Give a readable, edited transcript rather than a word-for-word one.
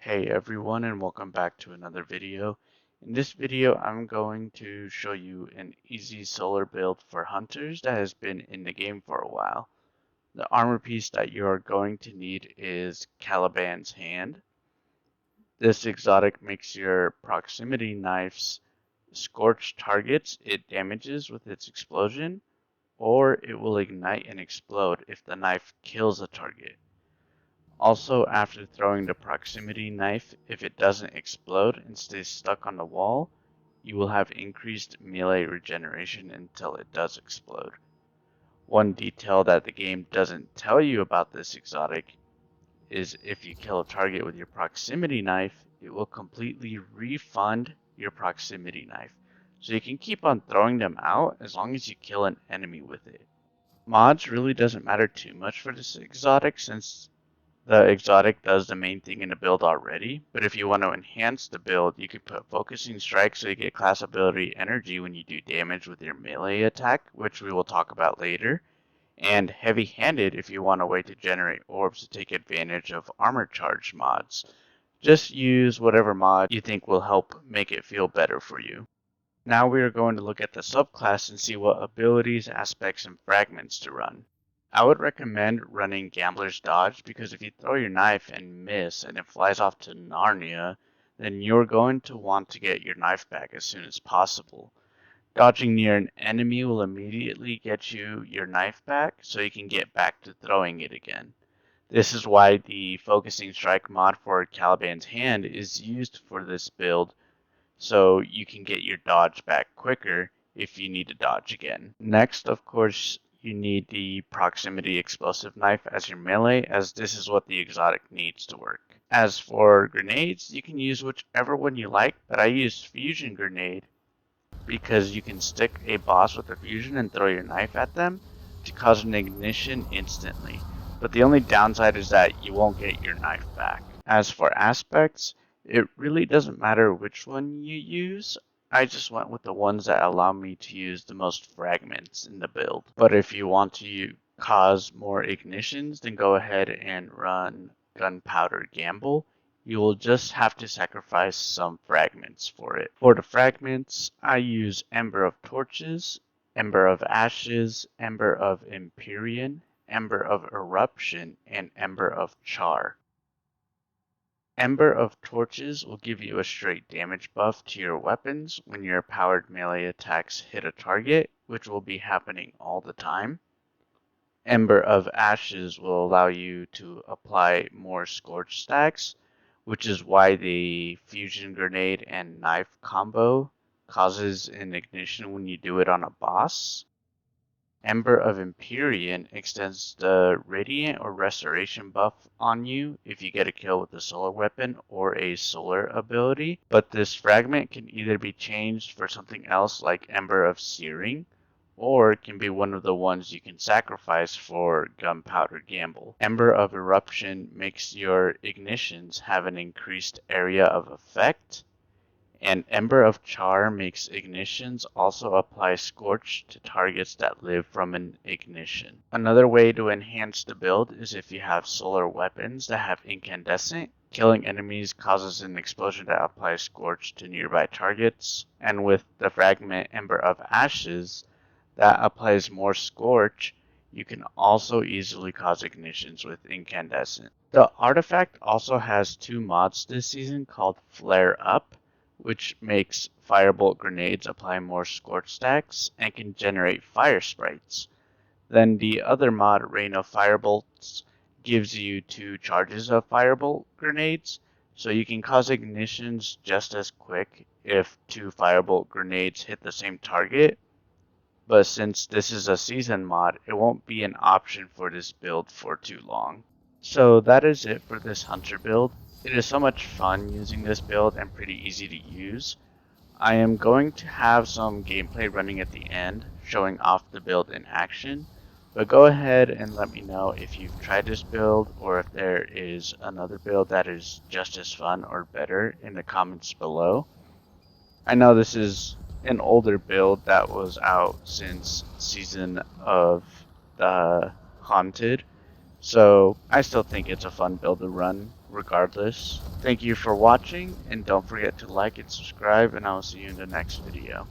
Hey everyone, and welcome back to another video. In this video I'm going to show you an easy solar build for hunters that has been in the game for a while. The armor piece that you are going to need is Caliban's hand. This exotic makes your proximity knives scorch targets it damages with its explosion, or it will ignite and explode if the knife kills a target. Also, after throwing the proximity knife, if it doesn't explode and stays stuck on the wall, you will have increased melee regeneration until it does explode. One detail that the game doesn't tell you about this exotic is if you kill a target with your proximity knife, it will completely refund your proximity knife. So you can keep on throwing them out as long as you kill an enemy with it. Mods really doesn't matter too much for this exotic since the exotic does the main thing in the build already, but if you want to enhance the build, you could put Focusing Strike so you get class ability energy when you do damage with your melee attack, which we will talk about later, and Heavy Handed if you want a way to generate orbs to take advantage of armor charge mods. Just use whatever mod you think will help make it feel better for you. Now we are going to look at the subclass and see what abilities, aspects, and fragments to run. I would recommend running Gambler's Dodge because if you throw your knife and miss and it flies off to Narnia, then you're going to want to get your knife back as soon as possible. Dodging near an enemy will immediately get you your knife back so you can get back to throwing it again. This is why the Focusing Strike mod for Caliban's hand is used for this build, so you can get your dodge back quicker if you need to dodge again. Next, of course, you need the proximity explosive knife as your melee, as this is what the exotic needs to work. As for grenades, you can use whichever one you like, but I use fusion grenade because you can stick a boss with a fusion and throw your knife at them to cause an ignition instantly. But the only downside is that you won't get your knife back. As for aspects, it really doesn't matter which one you use. I just went with the ones that allow me to use the most fragments in the build. But if you want to cause more ignitions, then go ahead and run Gunpowder Gamble. You will just have to sacrifice some fragments for it. For the fragments, I use Ember of Torches, Ember of Ashes, Ember of Empyrean, Ember of Eruption, and Ember of Char. Ember of Torches will give you a straight damage buff to your weapons when your powered melee attacks hit a target, which will be happening all the time. Ember of Ashes will allow you to apply more Scorch stacks, which is why the fusion grenade and knife combo causes an ignition when you do it on a boss. Ember of Empyrean extends the Radiant or Restoration buff on you if you get a kill with a solar weapon or a solar ability, but this fragment can either be changed for something else like Ember of Searing, or it can be one of the ones you can sacrifice for Gunpowder Gamble. Ember of Eruption makes your ignitions have an increased area of effect, and Ember of Char makes ignitions also apply Scorch to targets that live from an ignition. Another way to enhance the build is if you have solar weapons that have incandescent. Killing enemies causes an explosion that applies Scorch to nearby targets, and with the fragment Ember of Ashes, that applies more Scorch, you can also easily cause ignitions with incandescent. The artifact also has two mods this season called Flare Up, which makes firebolt grenades apply more Scorch stacks and can generate fire sprites. Then the other mod, Rain of Firebolts, gives you 2 charges of firebolt grenades, so you can cause ignitions just as quick if 2 firebolt grenades hit the same target. But since this is a season mod, it won't be an option for this build for too long. So that is it for this hunter build. It is so much fun using this build and pretty easy to use. I am going to have some gameplay running at the end, showing off the build in action, but go ahead and let me know if you've tried this build or if there is another build that is just as fun or better in the comments below. I know this is an older build that was out since season of the Haunted, so I still think it's a fun build to run regardless. Thank you for watching, and don't forget to like and subscribe, and I will see you in the next video.